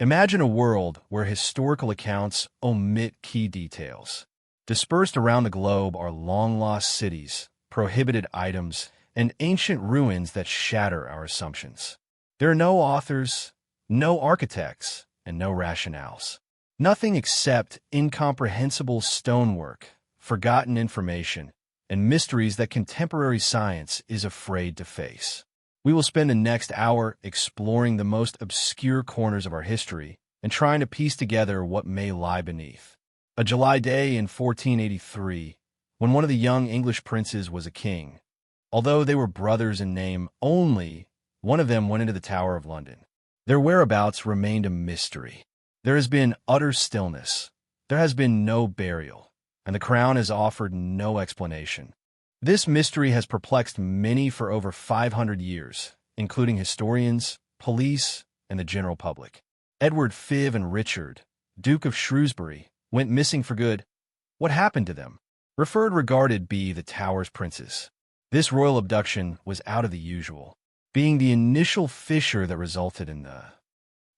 Imagine a world where historical accounts omit key details. Dispersed around the globe are long-lost cities, prohibited items, and ancient ruins that shatter our assumptions. There are no authors, no architects, and no rationales. Nothing except incomprehensible stonework, forgotten information, and mysteries that contemporary science is afraid to face. We will spend the next hour exploring the most obscure corners of our history and trying to piece together what may lie beneath. A July day in 1483, when one of the young English princes was a king. Although they were brothers in name only, one of them went into the Tower of London. Their whereabouts remained a mystery. There has been utter stillness. There has been no burial, and the crown has offered no explanation. This mystery has perplexed many for over 500 years, including historians, police, and the general public. Edward V and Richard, Duke of Shrewsbury, went missing for good. What happened to them? Regarded be the Tower's princes. This royal abduction was out of the usual, being the initial fissure that resulted in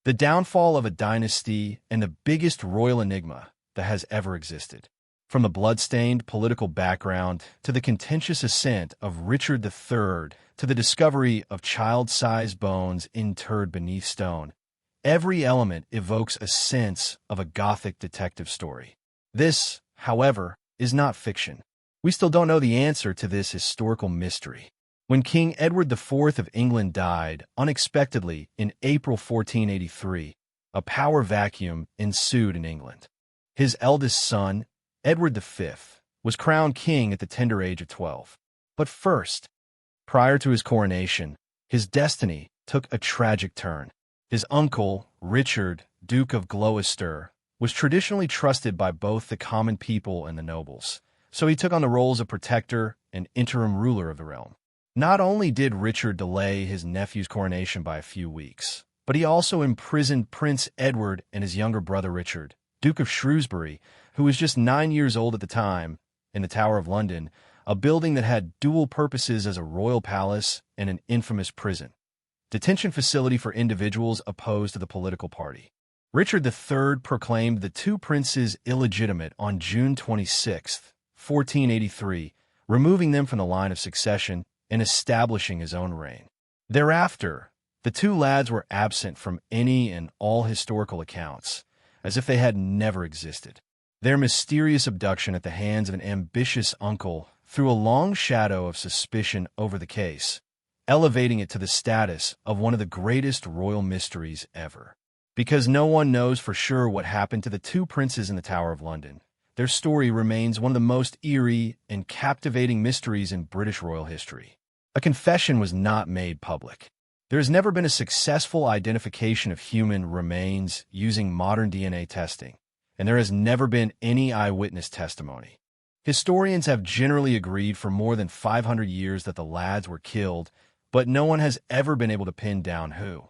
the downfall of a dynasty and the biggest royal enigma that has ever existed. From the blood-stained political background to the contentious ascent of Richard III to the discovery of child-sized bones interred beneath stone, every element evokes a sense of a Gothic detective story. This, however, is not fiction. We still don't know the answer to this historical mystery. When King Edward IV of England died unexpectedly in April 1483, a power vacuum ensued in England. His eldest son, Edward V, was crowned king at the tender age of 12. But first, prior to his coronation, his destiny took a tragic turn. His uncle, Richard, Duke of Gloucester, was traditionally trusted by both the common people and the nobles, so he took on the roles of protector and interim ruler of the realm. Not only did Richard delay his nephew's coronation by a few weeks, but he also imprisoned Prince Edward and his younger brother Richard, Duke of Shrewsbury, who was just 9 years old at the time, in the Tower of London, a building that had dual purposes as a royal palace and an infamous prison. Detention facility for individuals opposed to the political party. Richard III proclaimed the two princes illegitimate on June 26, 1483, removing them from the line of succession and establishing his own reign. Thereafter, the two lads were absent from any and all historical accounts, as if they had never existed. Their mysterious abduction at the hands of an ambitious uncle threw a long shadow of suspicion over the case, elevating it to the status of one of the greatest royal mysteries ever. Because no one knows for sure what happened to the two princes in the Tower of London, their story remains one of the most eerie and captivating mysteries in British royal history. A confession was not made public. There has never been a successful identification of human remains using modern DNA testing, and there has never been any eyewitness testimony. Historians have generally agreed for more than 500 years that the lads were killed, but no one has ever been able to pin down who.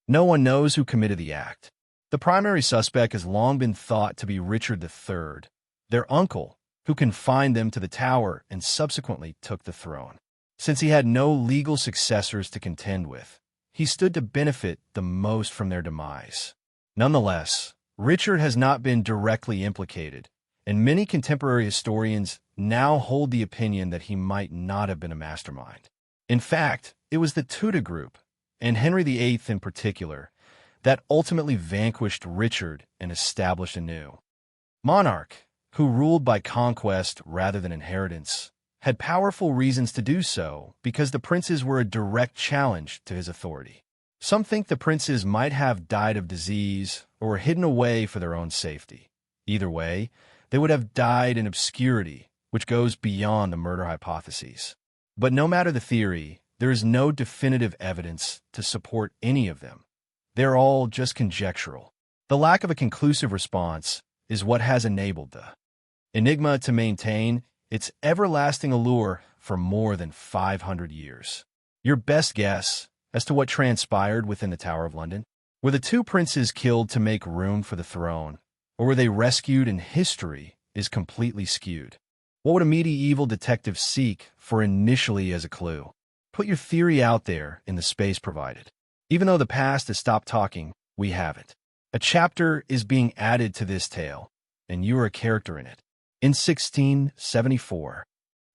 No one knows who committed the act. The primary suspect has long been thought to be Richard III, their uncle, who confined them to the tower and subsequently took the throne. Since he had no legal successors to contend with, he stood to benefit the most from their demise. Nonetheless, Richard has not been directly implicated, and many contemporary historians now hold the opinion that he might not have been a mastermind. In fact, it was the Tudor group, and Henry VIII in particular, that ultimately vanquished Richard and established a new monarch, who ruled by conquest rather than inheritance, had powerful reasons to do so because the princes were a direct challenge to his authority. Some think the princes might have died of disease or were hidden away for their own safety. Either way, they would have died in obscurity, which goes beyond the murder hypotheses. But no matter the theory, there is no definitive evidence to support any of them. They're all just conjectural. The lack of a conclusive response is what has enabled the enigma to maintain its everlasting allure for more than 500 years. Your best guess as to what transpired within the Tower of London? Were the two princes killed to make room for the throne, or were they rescued and history is completely skewed? What would a medieval detective seek for initially as a clue? Put your theory out there in the space provided. Even though the past has stopped talking, we haven't. A chapter is being added to this tale, and you are a character in it. In 1674,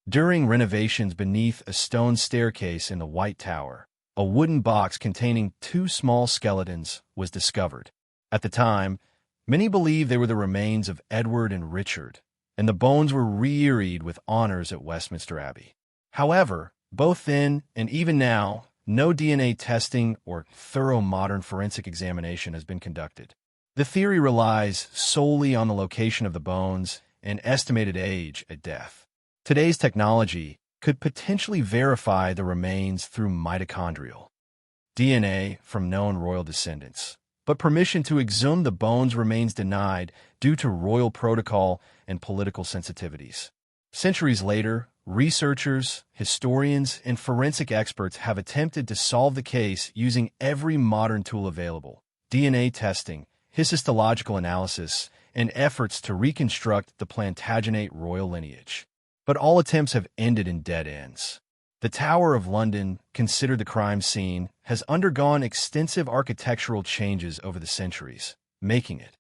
during renovations beneath a stone staircase in the White Tower, a wooden box containing two small skeletons was discovered. At the time, many believed they were the remains of Edward and Richard, and the bones were rearied with honors at Westminster Abbey. However, both then and even now, no DNA testing or thorough modern forensic examination has been conducted. The theory relies solely on the location of the bones and estimated age at death. Today's technology could potentially verify the remains through mitochondrial DNA from known royal descendants, but permission to exhume the bones remains denied due to royal protocol and political sensitivities. Centuries later, researchers, historians, and forensic experts have attempted to solve the case using every modern tool available: DNA testing, histological analysis, and efforts to reconstruct the Plantagenet royal lineage. But all attempts have ended in dead ends. The Tower of London, considered the crime scene, has undergone extensive architectural changes over the centuries, making it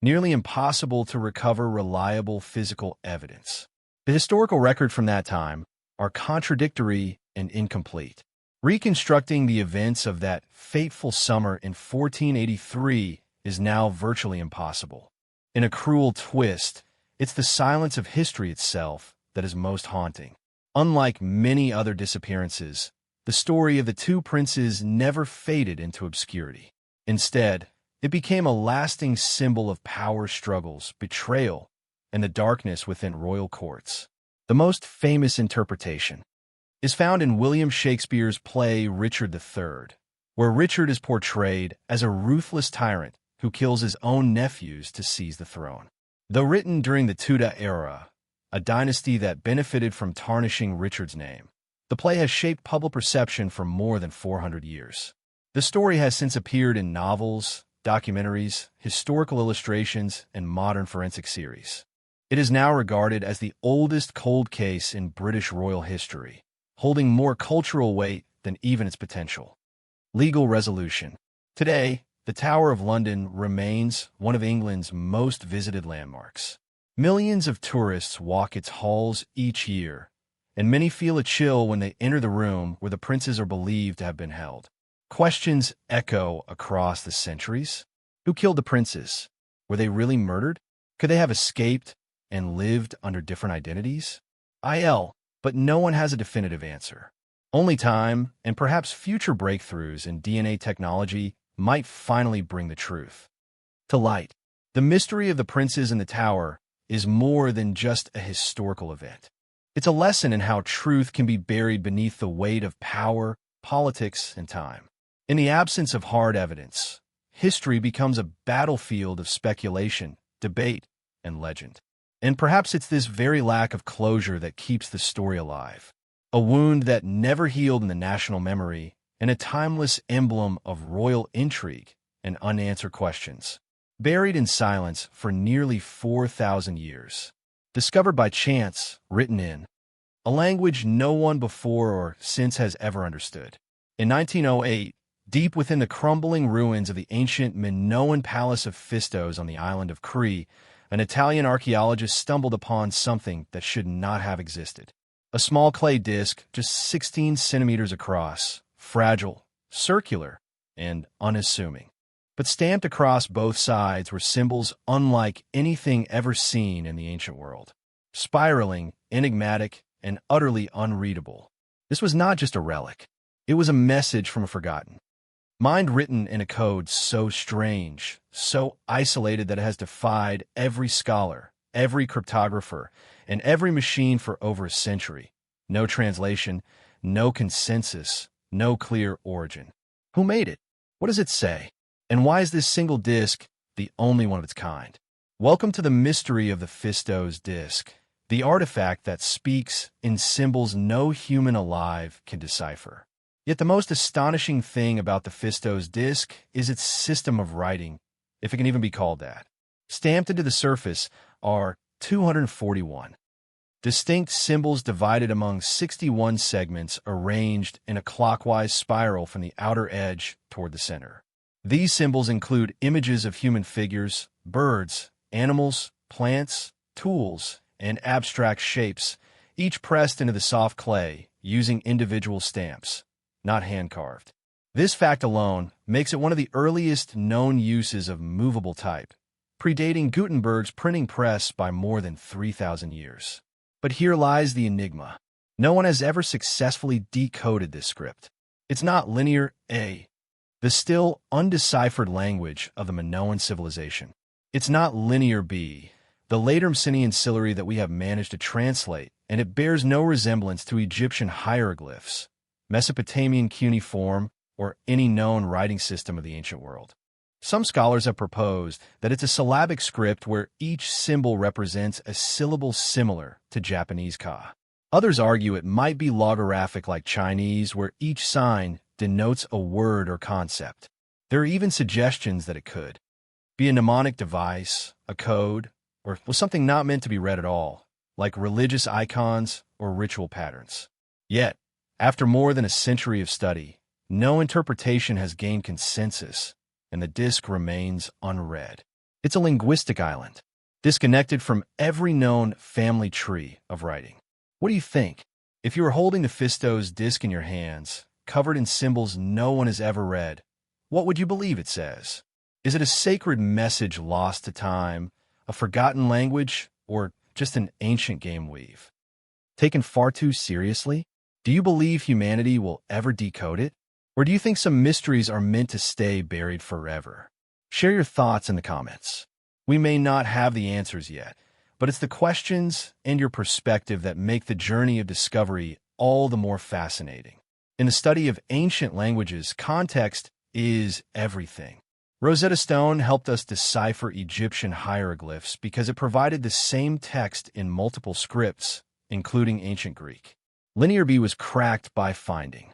nearly impossible to recover reliable physical evidence. The historical record from that time are contradictory and incomplete. Reconstructing the events of that fateful summer in 1483 is now virtually impossible. In a cruel twist, it's the silence of history itself that is most haunting. Unlike many other disappearances, the story of the two princes never faded into obscurity. Instead, it became a lasting symbol of power struggles, betrayal, and the darkness within royal courts. The most famous interpretation is found in William Shakespeare's play Richard III, where Richard is portrayed as a ruthless tyrant who kills his own nephews to seize the throne. Though written during the Tudor era, a dynasty that benefited from tarnishing Richard's name, the play has shaped public perception for more than 400 years. The story has since appeared in novels, documentaries, historical illustrations, and modern forensic series. It is now regarded as the oldest cold case in British royal history, holding more cultural weight than even its potential. Legal resolution. Today, the Tower of London remains one of England's most visited landmarks. Millions of tourists walk its halls each year, and many feel a chill when they enter the room where the princes are believed to have been held. Questions echo across the centuries. Who killed the princes? Were they really murdered? Could they have escaped and lived under different identities? But no one has a definitive answer. Only time, and perhaps future breakthroughs in DNA technology, might finally bring the truth to light. The mystery of the princes in the tower is more than just a historical event. It's a lesson in how truth can be buried beneath the weight of power, politics, and time. In the absence of hard evidence, history becomes a battlefield of speculation, debate, and legend. And perhaps it's this very lack of closure that keeps the story alive. A wound that never healed in the national memory, and a timeless emblem of royal intrigue and unanswered questions. Buried in silence for nearly 4,000 years. Discovered by chance, written in a language no one before or since has ever understood. In 1908, deep within the crumbling ruins of the ancient Minoan Palace of Phistos on the island of Crete, an Italian archaeologist stumbled upon something that should not have existed. A small clay disc, just 16 centimeters across, fragile, circular, and unassuming. But stamped across both sides were symbols unlike anything ever seen in the ancient world. Spiraling, enigmatic, and utterly unreadable. This was not just a relic. It was a message from a forgotten mind, written in a code so strange, so isolated that it has defied every scholar, every cryptographer, and every machine for over a century. No translation, no consensus, no clear origin. Who made it? What does it say? And why is this single disc the only one of its kind? Welcome to the mystery of the Phistos disc, the artifact that speaks in symbols no human alive can decipher. Yet the most astonishing thing about the Phistos disc is its system of writing, if it can even be called that. Stamped into the surface are 241 distinct symbols divided among 61 segments arranged in a clockwise spiral from the outer edge toward the center. These symbols include images of human figures, birds, animals, plants, tools, and abstract shapes, each pressed into the soft clay using individual stamps, not hand-carved. This fact alone makes it one of the earliest known uses of movable type, predating Gutenberg's printing press by more than 3,000 years. But here lies the enigma. No one has ever successfully decoded this script. It's not linear A, the still undeciphered language of the Minoan civilization. It's not linear B, the later Mycenaean syllary that we have managed to translate, and it bears no resemblance to Egyptian hieroglyphs, Mesopotamian cuneiform, or any known writing system of the ancient world. Some scholars have proposed that it's a syllabic script where each symbol represents a syllable similar to Japanese ka. Others argue it might be logographic like Chinese, where each sign denotes a word or concept. There are even suggestions that it could be a mnemonic device, a code, or was something not meant to be read at all, like religious icons or ritual patterns. Yet, after more than a century of study, no interpretation has gained consensus, and the disk remains unread. It's a linguistic island, disconnected from every known family tree of writing. What do you think? If you were holding the Fistos disk in your hands, covered in symbols no one has ever read, what would you believe it says? Is it a sacred message lost to time, a forgotten language, or just an ancient game weave? Taken far too seriously? Do you believe humanity will ever decode it? Or do you think some mysteries are meant to stay buried forever? Share your thoughts in the comments. We may not have the answers yet, but it's the questions and your perspective that make the journey of discovery all the more fascinating. In the study of ancient languages, context is everything. Rosetta Stone helped us decipher Egyptian hieroglyphs because it provided the same text in multiple scripts, including ancient Greek. Linear B was cracked by finding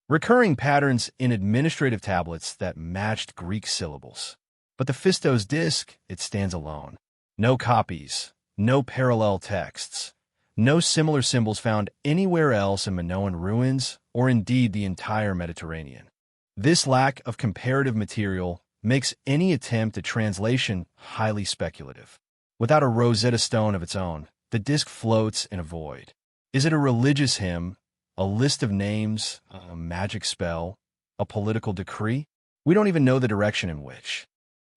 recurring patterns in administrative tablets that matched Greek syllables. But the Fistos disk, it stands alone. No copies, no parallel texts, no similar symbols found anywhere else in Minoan ruins or indeed the entire Mediterranean. This lack of comparative material makes any attempt at translation highly speculative. Without a Rosetta Stone of its own, the disk floats in a void. Is it a religious hymn, a list of names, a magic spell, a political decree? We don't even know the direction in which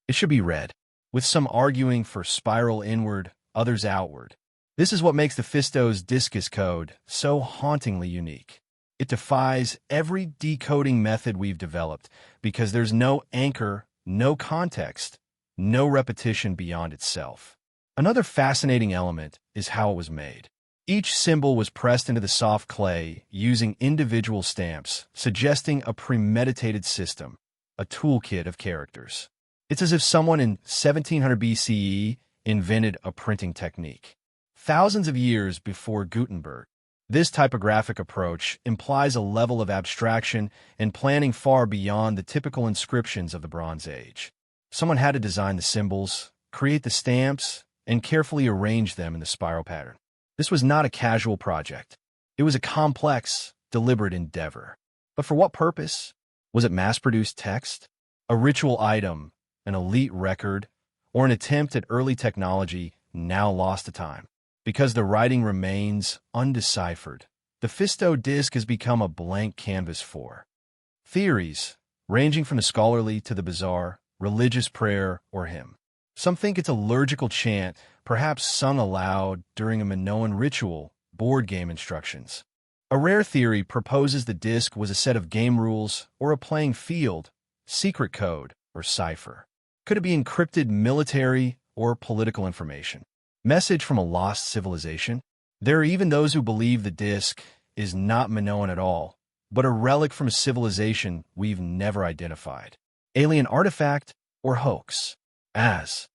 it should be read, with some arguing for spiral inward, others outward. This is what makes the Fistos Discus code so hauntingly unique. It defies every decoding method we've developed because there's no anchor, no context, no repetition beyond itself. Another fascinating element is how it was made. Each symbol was pressed into the soft clay using individual stamps, suggesting a premeditated system, a toolkit of characters. It's as if someone in 1700 BCE invented a printing technique. Thousands of years before Gutenberg, this typographic approach implies a level of abstraction and planning far beyond the typical inscriptions of the Bronze Age. Someone had to design the symbols, create the stamps, and carefully arrange them in the spiral pattern. This was not a casual project. It was a complex, deliberate endeavor. But for what purpose? Was it mass-produced text, a ritual item, an elite record, or an attempt at early technology now lost to time? Because the writing remains undeciphered, the Fisto disk has become a blank canvas for theories, ranging from the scholarly to the bizarre, religious prayer or hymn. Some think it's a liturgical chant, perhaps sung aloud during a Minoan ritual, board game instructions. A rare theory proposes the disk was a set of game rules or a playing field, secret code, or cipher. Could it be encrypted military or political information? Message from a lost civilization? There are even those who believe the disk is not Minoan at all, but a relic from a civilization we've never identified. Alien artifact or hoax? As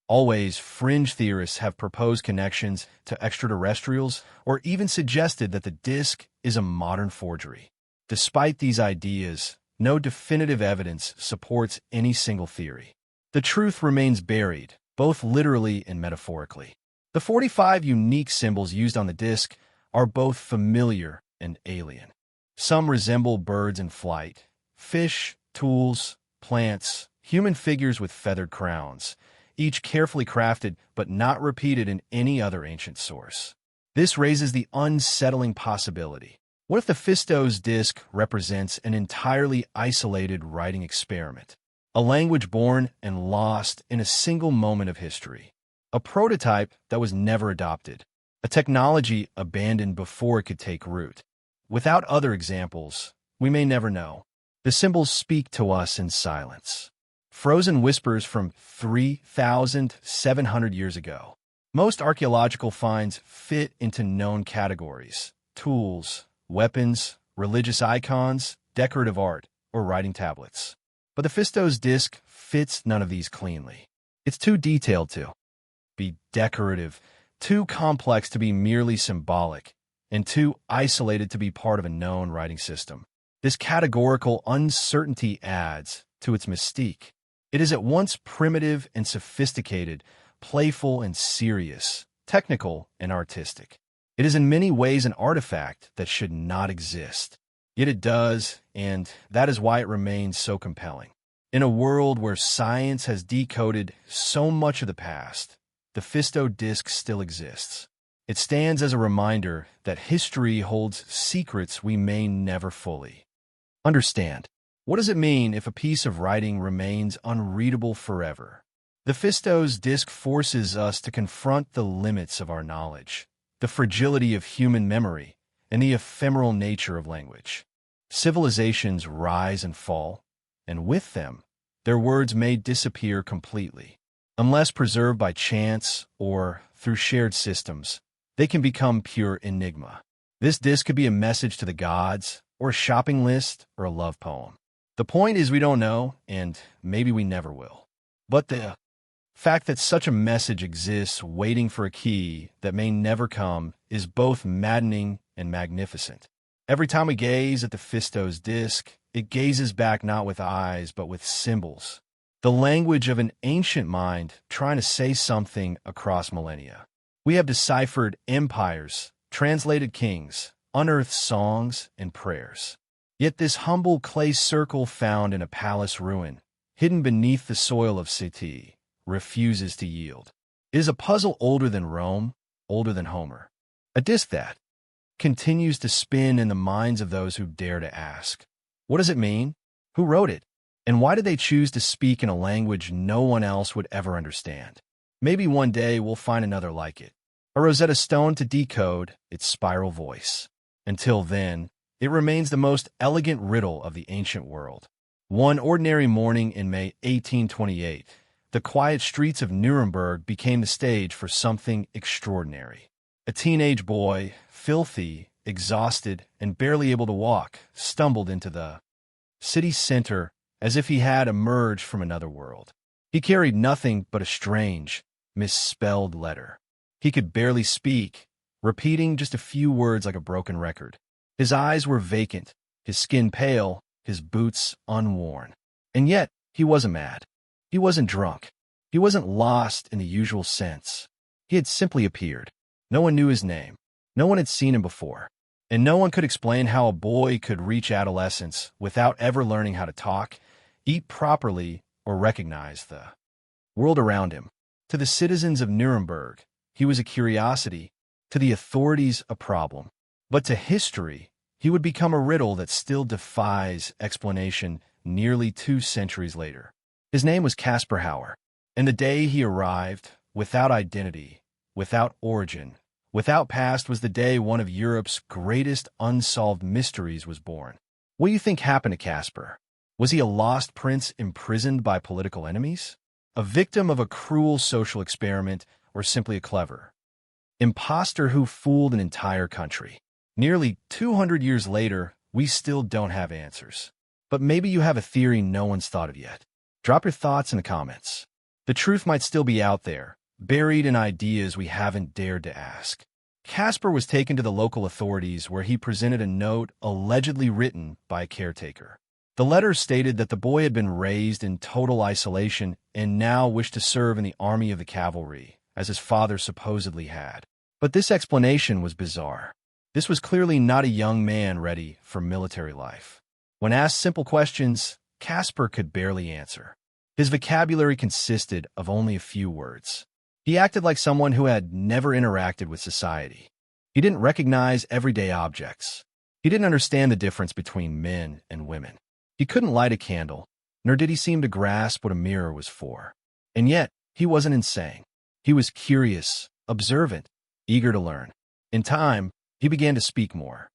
always, fringe theorists have proposed connections to extraterrestrials or even suggested that the disk is a modern forgery. Despite these ideas, no definitive evidence supports any single theory. The truth remains buried, both literally and metaphorically. The 45 unique symbols used on the disk are both familiar and alien. Some resemble birds in flight, fish, tools, plants, human figures with feathered crowns, each carefully crafted but not repeated in any other ancient source. This raises the unsettling possibility. What if the Fistos disc represents an entirely isolated writing experiment? A language born and lost in a single moment of history. A prototype that was never adopted. A technology abandoned before it could take root. Without other examples, we may never know. The symbols speak to us in silence. Frozen whispers from 3,700 years ago. Most archaeological finds fit into known categories: tools, weapons, religious icons, decorative art, or writing tablets. But the Fistos disc fits none of these cleanly. It's too detailed to be decorative, too complex to be merely symbolic, and too isolated to be part of a known writing system. This categorical uncertainty adds to its mystique. It is at once primitive and sophisticated, playful and serious, technical and artistic. It is in many ways an artifact that should not exist. Yet it does, and that is why it remains so compelling. In a world where science has decoded so much of the past, the Fisto disc still exists. It stands as a reminder that history holds secrets we may never fully understand. What does it mean if a piece of writing remains unreadable forever? The Fistos disc forces us to confront the limits of our knowledge, the fragility of human memory, and the ephemeral nature of language. Civilizations rise and fall, and with them, their words may disappear completely. Unless preserved by chance or through shared systems, they can become pure enigma. This disc could be a message to the gods, or a shopping list, or a love poem. The point is we don't know, and maybe we never will. But the fact that such a message exists waiting for a key that may never come is both maddening and magnificent. Every time we gaze at the Fistos disc, it gazes back not with eyes but with symbols. The language of an ancient mind trying to say something across millennia. We have deciphered empires, translated kings, unearthed songs and prayers. Yet this humble clay circle found in a palace ruin, hidden beneath the soil of Seti, refuses to yield. It is a puzzle older than Rome, older than Homer. A disc that continues to spin in the minds of those who dare to ask. What does it mean? Who wrote it? And why did they choose to speak in a language no one else would ever understand? Maybe one day we'll find another like it. A Rosetta Stone to decode its spiral voice. Until then, it remains the most elegant riddle of the ancient world. One ordinary morning in May 1828, the quiet streets of Nuremberg became the stage for something extraordinary. A teenage boy, filthy, exhausted, and barely able to walk, stumbled into the city center as if he had emerged from another world. He carried nothing but a strange, misspelled letter. He could barely speak, repeating just a few words like a broken record. His eyes were vacant, his skin pale, his boots unworn. And yet, he wasn't mad. He wasn't drunk. He wasn't lost in the usual sense. He had simply appeared. No one knew his name. No one had seen him before. And no one could explain how a boy could reach adolescence without ever learning how to talk, eat properly, or recognize the world around him. To the citizens of Nuremberg, he was a curiosity. To the authorities, a problem. But to history, he would become a riddle that still defies explanation nearly 2 centuries later. His name was Caspar Hauer, and the day he arrived, without identity, without origin, without past, was the day one of Europe's greatest unsolved mysteries was born. What do you think happened to Caspar? Was he a lost prince imprisoned by political enemies? A victim of a cruel social experiment, or simply a clever imposter who fooled an entire country? Nearly 200 years later, we still don't have answers. But maybe you have a theory no one's thought of yet. Drop your thoughts in the comments. The truth might still be out there, buried in ideas we haven't dared to ask. Caspar was taken to the local authorities where he presented a note allegedly written by a caretaker. The letter stated that the boy had been raised in total isolation and now wished to serve in the army of the cavalry, as his father supposedly had. But this explanation was bizarre. This was clearly not a young man ready for military life. When asked simple questions, Casper could barely answer. His vocabulary consisted of only a few words. He acted like someone who had never interacted with society. He didn't recognize everyday objects. He didn't understand the difference between men and women. He couldn't light a candle, nor did he seem to grasp what a mirror was for. And yet, he wasn't insane. He was curious, observant, eager to learn. In time, he began to speak more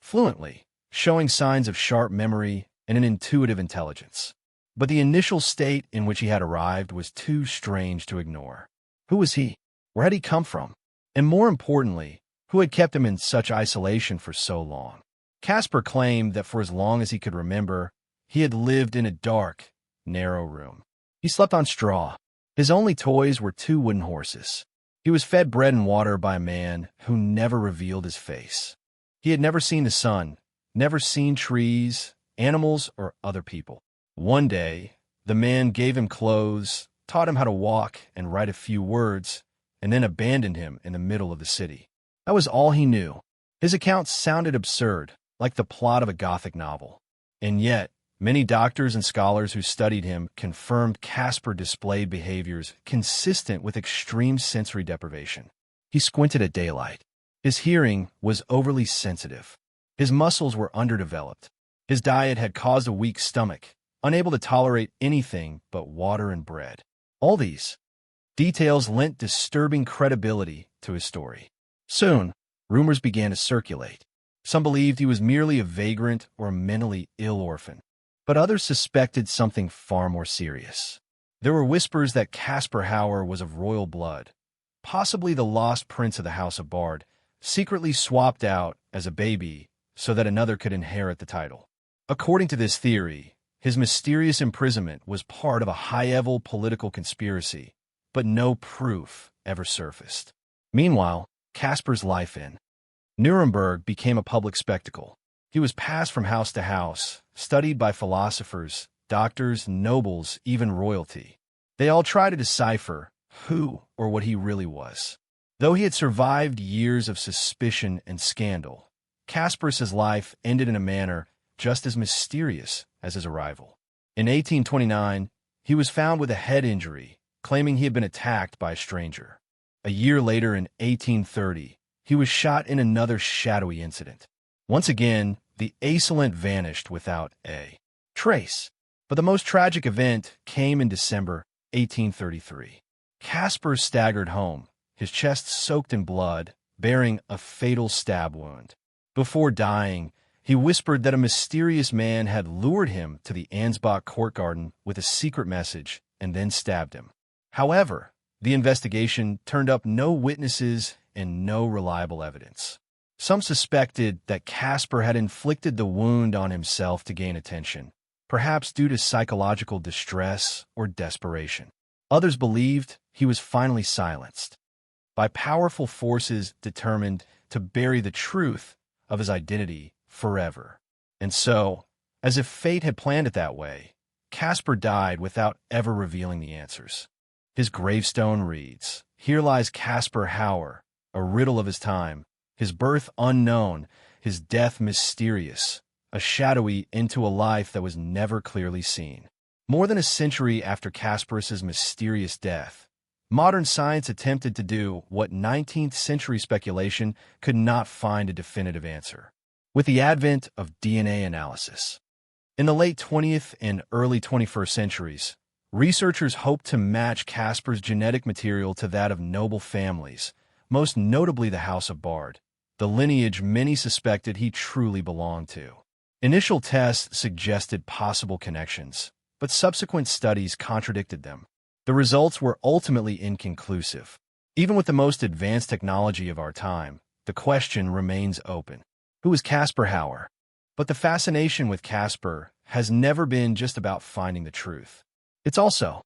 fluently, showing signs of sharp memory and an intuitive intelligence. But the initial state in which he had arrived was too strange to ignore. Who was he? Where had he come from? And more importantly, who had kept him in such isolation for so long? Casper claimed that for as long as he could remember, he had lived in a dark, narrow room. He slept on straw. His only toys were two wooden horses. He was fed bread and water by a man who never revealed his face. He had never seen the sun, never seen trees, animals, or other people. One day, the man gave him clothes, taught him how to walk and write a few words, and then abandoned him in the middle of the city. That was all he knew. His account sounded absurd, like the plot of a Gothic novel. And yet, many doctors and scholars who studied him confirmed Casper displayed behaviors consistent with extreme sensory deprivation. He squinted at daylight. His hearing was overly sensitive. His muscles were underdeveloped. His diet had caused a weak stomach, unable to tolerate anything but water and bread. All these details lent disturbing credibility to his story. Soon, rumors began to circulate. Some believed he was merely a vagrant or a mentally ill orphan, but others suspected something far more serious. There were whispers that Casper Hauer was of royal blood, possibly the lost prince of the House of Bard, secretly swapped out as a baby so that another could inherit the title. According to this theory, his mysterious imprisonment was part of a high-level political conspiracy, but no proof ever surfaced. Meanwhile, Casper's life in Nuremberg became a public spectacle. He was passed from house to house, studied by philosophers, doctors, nobles, even royalty. They all tried to decipher who or what he really was. Though he had survived years of suspicion and scandal, Casper's life ended in a manner just as mysterious as his arrival. In 1829, he was found with a head injury, claiming he had been attacked by a stranger. A year later, in 1830, he was shot in another shadowy incident. Once again, the assailant vanished without a trace. But the most tragic event came in December 1833. Casper staggered home, his chest soaked in blood, bearing a fatal stab wound. Before dying, he whispered that a mysterious man had lured him to the Ansbach court garden with a secret message and then stabbed him. However, the investigation turned up no witnesses and no reliable evidence. Some suspected that Casper had inflicted the wound on himself to gain attention, perhaps due to psychological distress or desperation. Others believed he was finally silenced by powerful forces determined to bury the truth of his identity forever. And so, as if fate had planned it that way, Casper died without ever revealing the answers. His gravestone reads, "Here lies Casper Hauer, a riddle of his time, his birth unknown, his death mysterious, a shadowy into a life that was never clearly seen." More than a century after Casper's mysterious death, modern science attempted to do what 19th century speculation could not find a definitive answer. With the advent of DNA analysis. In the late 20th and early 21st centuries, researchers hoped to match Casper's genetic material to that of noble families, most notably the House of Bard, the lineage many suspected he truly belonged to. Initial tests suggested possible connections, but subsequent studies contradicted them. The results were ultimately inconclusive. Even with the most advanced technology of our time, the question remains open. Who is Casper Hauer? But the fascination with Casper has never been just about finding the truth. It's also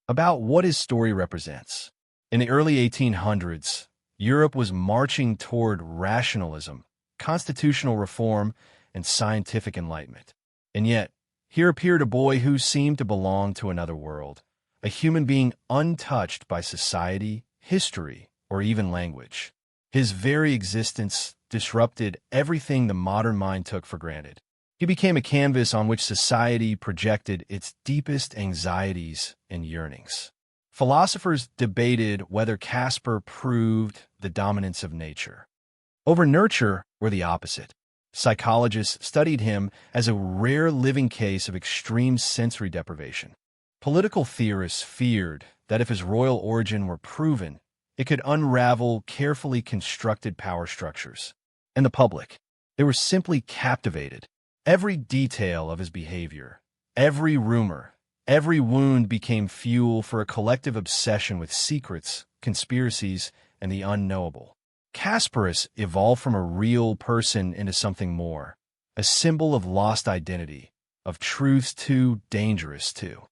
about what his story represents. In the early 1800s, Europe was marching toward rationalism, constitutional reform, and scientific enlightenment. And yet, here appeared a boy who seemed to belong to another world, a human being untouched by society, history, or even language. His very existence disrupted everything the modern mind took for granted. He became a canvas on which society projected its deepest anxieties and yearnings. Philosophers debated whether Caspar proved the dominance of nature over nurture or the opposite. Psychologists studied him as a rare living case of extreme sensory deprivation. Political theorists feared that if his royal origin were proven, it could unravel carefully constructed power structures. And the public, they were simply captivated. Every detail of his behavior, every rumor, every wound became fuel for a collective obsession with secrets, conspiracies, and the unknowable. Casparus evolved from a real person into something more, a symbol of lost identity, of truths too dangerous to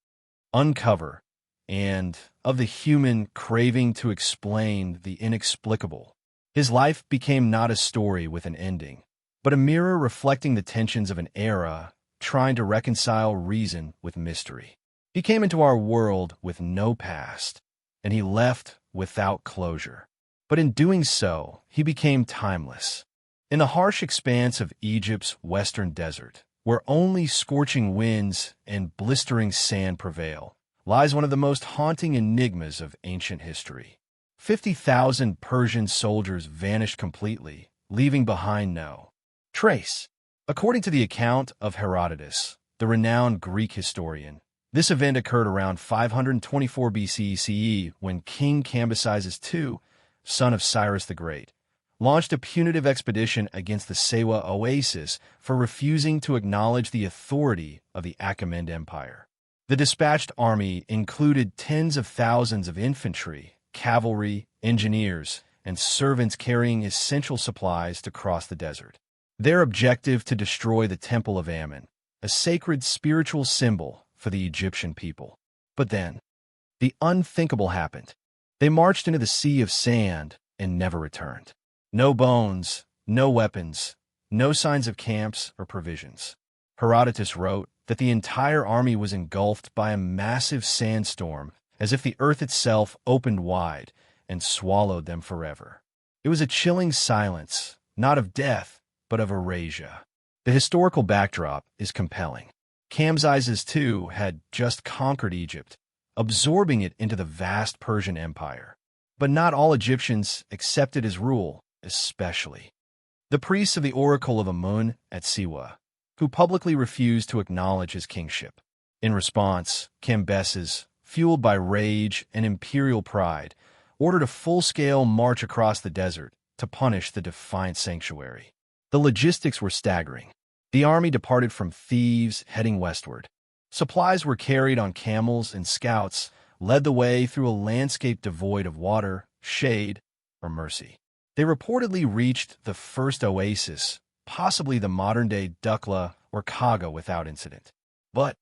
uncover, and of the human craving to explain the inexplicable. His life became not a story with an ending, but a mirror reflecting the tensions of an era trying to reconcile reason with mystery. He came into our world with no past, and he left without closure. But in doing so, he became timeless. In the harsh expanse of Egypt's western desert, where only scorching winds and blistering sand prevail, lies one of the most haunting enigmas of ancient history. 50,000 Persian soldiers vanished completely, leaving behind no trace. According to the account of Herodotus, the renowned Greek historian, this event occurred around 524 BCE when King Cambyses II, son of Cyrus the Great, launched a punitive expedition against the Sewa Oasis for refusing to acknowledge the authority of the Achaemenid Empire. The dispatched army included tens of thousands of infantry, cavalry, engineers, and servants carrying essential supplies to cross the desert. Their objective to destroy the Temple of Ammon, a sacred spiritual symbol for the Egyptian people. But then, the unthinkable happened. They marched into the sea of sand and never returned. No bones, no weapons, no signs of camps or provisions. Herodotus wrote that the entire army was engulfed by a massive sandstorm, as if the earth itself opened wide and swallowed them forever. It was a chilling silence, not of death, but of erasure. The historical backdrop is compelling. Cambyses II had just conquered Egypt, absorbing it into the vast Persian Empire. But not all Egyptians accepted his rule, especially the priests of the Oracle of Amun at Siwa, who publicly refused to acknowledge his kingship. In response, Cambyses, fueled by rage and imperial pride, ordered a full-scale march across the desert to punish the defiant sanctuary. The logistics were staggering. The army departed from Thebes, heading westward. Supplies were carried on camels, and scouts led the way through a landscape devoid of water, shade, or mercy. They reportedly reached the first oasis, possibly the modern-day Dukla or Kaga, without incident. But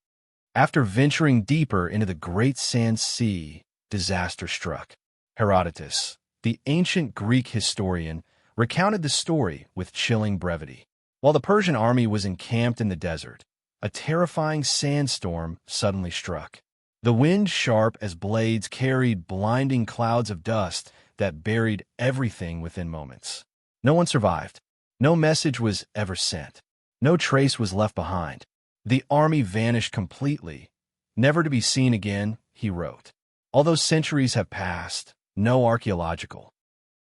after venturing deeper into the Great Sand Sea, disaster struck. Herodotus, the ancient Greek historian, recounted the story with chilling brevity. While the Persian army was encamped in the desert, a terrifying sandstorm suddenly struck. The wind, sharp as blades, carried blinding clouds of dust that buried everything within moments. No one survived. No message was ever sent. No trace was left behind. The army vanished completely, never to be seen again, he wrote. Although centuries have passed, no archaeological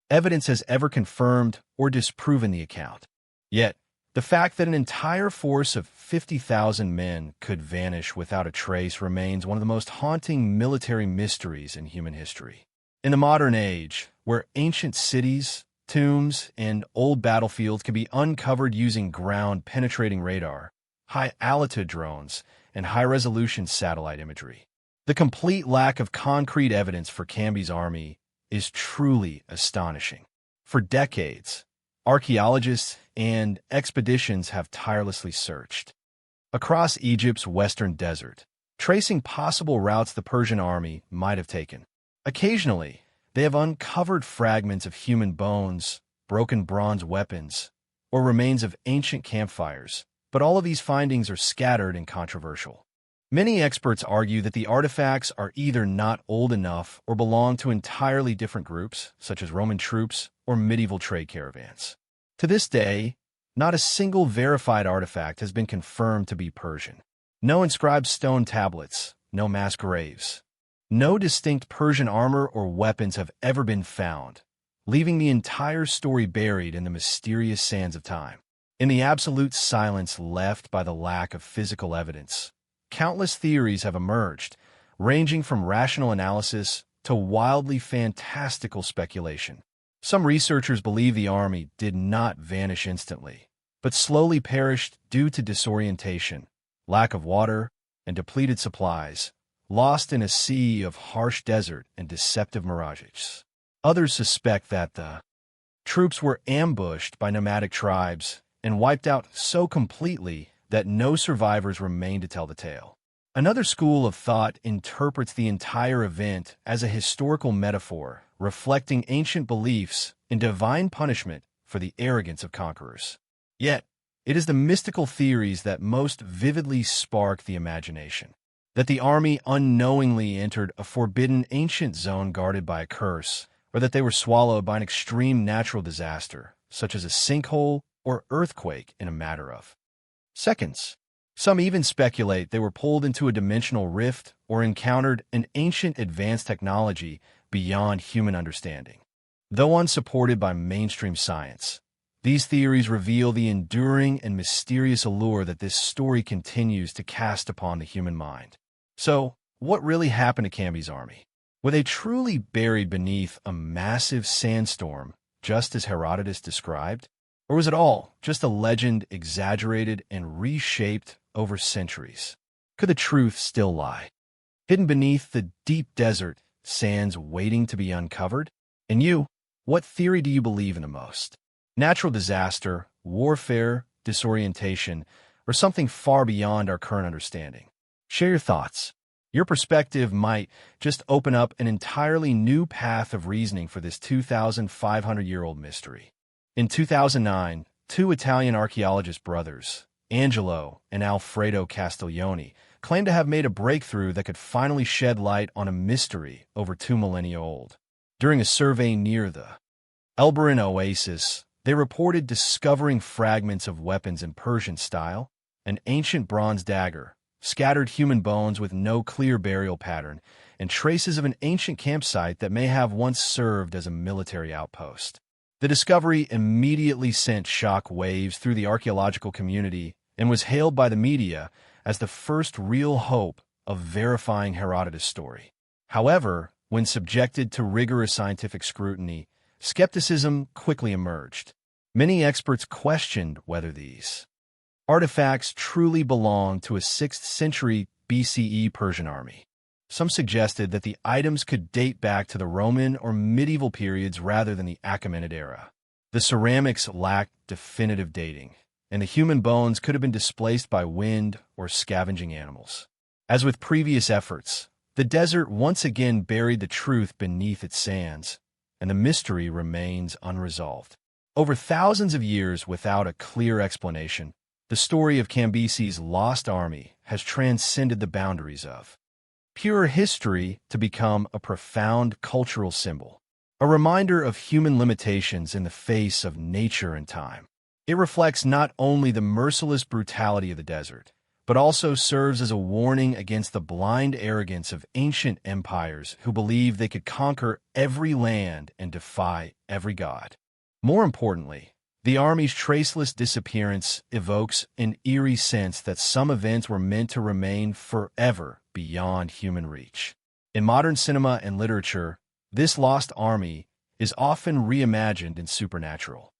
evidence has ever confirmed or disproven the account. Yet, the fact that an entire force of 50,000 men could vanish without a trace remains one of the most haunting military mysteries in human history. In the modern age, where ancient cities, tombs, and old battlefields can be uncovered using ground-penetrating radar, high-altitude drones, and high-resolution satellite imagery, the complete lack of concrete evidence for Camby's army is truly astonishing. For decades, archaeologists and expeditions have tirelessly searched across Egypt's western desert, tracing possible routes the Persian army might have taken. Occasionally, they have uncovered fragments of human bones, broken bronze weapons, or remains of ancient campfires, but all of these findings are scattered and controversial. Many experts argue that the artifacts are either not old enough or belong to entirely different groups, such as Roman troops or medieval trade caravans. To this day, Not a single verified artifact has been confirmed to be Persian. No inscribed stone tablets, no mass graves. No distinct Persian armor or weapons have ever been found, leaving the entire story buried in the mysterious sands of time. In the absolute silence left by the lack of physical evidence, countless theories have emerged, ranging from rational analysis to wildly fantastical speculation. Some researchers believe the army did not vanish instantly, but slowly perished due to disorientation, lack of water, and depleted supplies, lost in a sea of harsh desert and deceptive mirages. Others suspect that the troops were ambushed by nomadic tribes and wiped out so completely that no survivors remain to tell the tale. Another school of thought interprets the entire event as a historical metaphor, reflecting ancient beliefs in divine punishment for the arrogance of conquerors. Yet, it is the mystical theories that most vividly spark the imagination. That the army unknowingly entered a forbidden ancient zone guarded by a curse, or that they were swallowed by an extreme natural disaster, such as a sinkhole or earthquake in a matter of seconds. Some even speculate they were pulled into a dimensional rift or encountered an ancient advanced technology beyond human understanding. Though unsupported by mainstream science, these theories reveal the enduring and mysterious allure that this story continues to cast upon the human mind. So, what really happened to Camby's army? Were they truly buried beneath a massive sandstorm, just as Herodotus described? Or was it all just a legend exaggerated and reshaped over centuries? Could the truth still lie, hidden beneath the deep desert sands waiting to be uncovered? And you, what theory do you believe in the most? Natural disaster, warfare, disorientation, or something far beyond our current understanding? Share your thoughts. Your perspective might just open up an entirely new path of reasoning for this 2,500-year-old mystery. In 2009, two Italian archaeologist brothers, Angelo and Alfredo Castiglione, claimed to have made a breakthrough that could finally shed light on a mystery over 2 millennia old. During a survey near the Elberin Oasis, they reported discovering fragments of weapons in Persian style, an ancient bronze dagger, scattered human bones with no clear burial pattern, and traces of an ancient campsite that may have once served as a military outpost. The discovery immediately sent shock waves through the archaeological community and was hailed by the media as the first real hope of verifying Herodotus' story. However, when subjected to rigorous scientific scrutiny, skepticism quickly emerged. Many experts questioned whether these artifacts truly belonged to a 6th century BCE Persian army. Some suggested that the items could date back to the Roman or medieval periods rather than the Achaemenid era. The ceramics lacked definitive dating, and the human bones could have been displaced by wind or scavenging animals. As with previous efforts, the desert once again buried the truth beneath its sands, and the mystery remains unresolved. Over thousands of years without a clear explanation, the story of Cambyses' lost army has transcended the boundaries of pure history to become a profound cultural symbol, a reminder of human limitations in the face of nature and time. It reflects not only the merciless brutality of the desert, but also serves as a warning against the blind arrogance of ancient empires who believed they could conquer every land and defy every god. More importantly, the army's traceless disappearance evokes an eerie sense that some events were meant to remain forever beyond human reach. In modern cinema and literature, this lost army is often reimagined in supernatural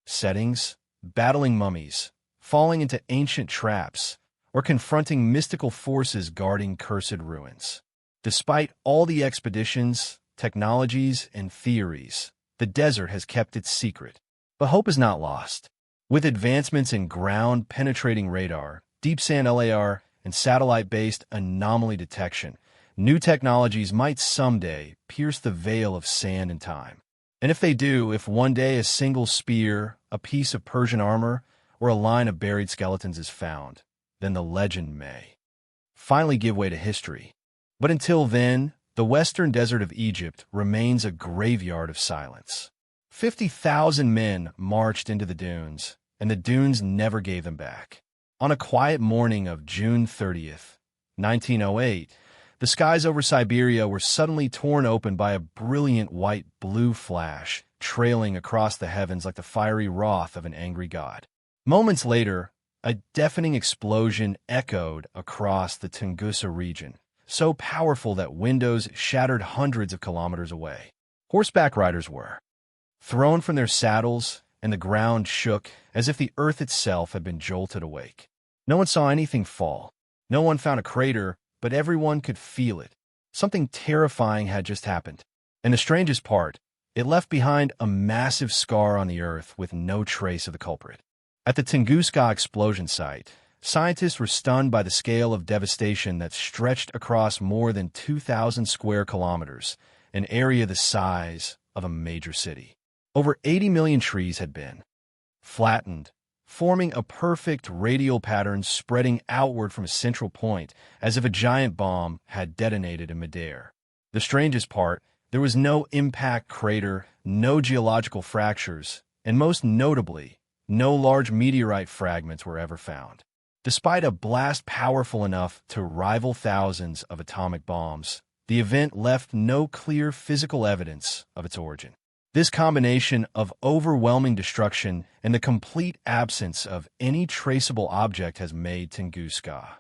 settings, battling mummies, falling into ancient traps, or confronting mystical forces guarding cursed ruins. Despite all the expeditions, technologies, and theories, the desert has kept its secret. But hope is not lost. With advancements in ground-penetrating radar, deep sand LAR, and satellite-based anomaly detection, new technologies might someday pierce the veil of sand and time. And if they do, if one day a single spear, a piece of Persian armor, or a line of buried skeletons is found, then the legend may finally give way to history. But until then, the western desert of Egypt remains a graveyard of silence. 50,000 men marched into the dunes, and the dunes never gave them back. On a quiet morning of June 30th, 1908, the skies over Siberia were suddenly torn open by a brilliant white-blue flash, trailing across the heavens like the fiery wrath of an angry god. Moments later, a deafening explosion echoed across the Tunguska region, so powerful that windows shattered hundreds of kilometers away. Horseback riders were thrown from their saddles, and the ground shook as if the earth itself had been jolted awake. No one saw anything fall. No one found a crater, but everyone could feel it. Something terrifying had just happened. And the strangest part, it left behind a massive scar on the earth with no trace of the culprit. At the Tunguska explosion site, scientists were stunned by the scale of devastation that stretched across more than 2,000 square kilometers, an area the size of a major city. Over 80 million trees had been flattened, forming a perfect radial pattern spreading outward from a central point, as if a giant bomb had detonated in midair. The strangest part, there was no impact crater, no geological fractures, and most notably, no large meteorite fragments were ever found. Despite a blast powerful enough to rival thousands of atomic bombs, the event left no clear physical evidence of its origin. This combination of overwhelming destruction and the complete absence of any traceable object has made Tunguska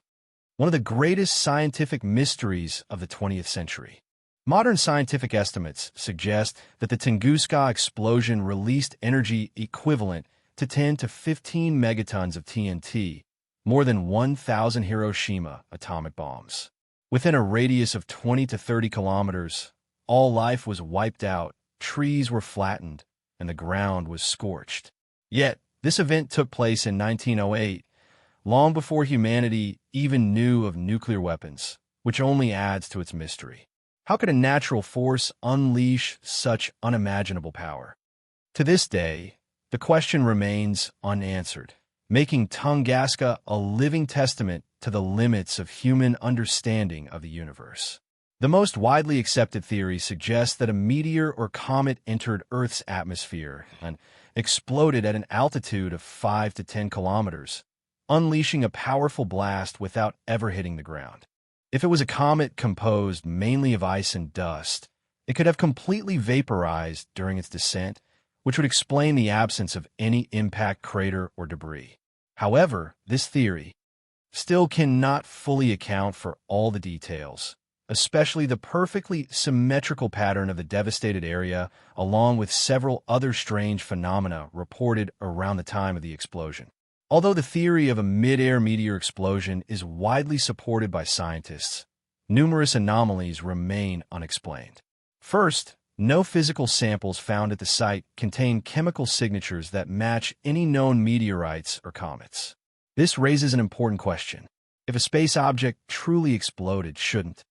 one of the greatest scientific mysteries of the 20th century. Modern scientific estimates suggest that the Tunguska explosion released energy equivalent to 10 to 15 megatons of TNT, more than 1,000 Hiroshima atomic bombs. Within a radius of 20 to 30 kilometers, all life was wiped out, trees were flattened, and the ground was scorched. Yet, this event took place in 1908, long before humanity even knew of nuclear weapons, which only adds to its mystery. How could a natural force unleash such unimaginable power? To this day, the question remains unanswered, making Tunguska a living testament to the limits of human understanding of the universe. The most widely accepted theory suggests that a meteor or comet entered Earth's atmosphere and exploded at an altitude of 5 to 10 kilometers, unleashing a powerful blast without ever hitting the ground. If it was a comet composed mainly of ice and dust, it could have completely vaporized during its descent, which would explain the absence of any impact crater or debris. However, this theory still cannot fully account for all the details, especially the perfectly symmetrical pattern of the devastated area, along with several other strange phenomena reported around the time of the explosion. Although the theory of a mid-air meteor explosion is widely supported by scientists, numerous anomalies remain unexplained. First, no physical samples found at the site contain chemical signatures that match any known meteorites or comets. This raises an important question. If a space object truly exploded, shouldn't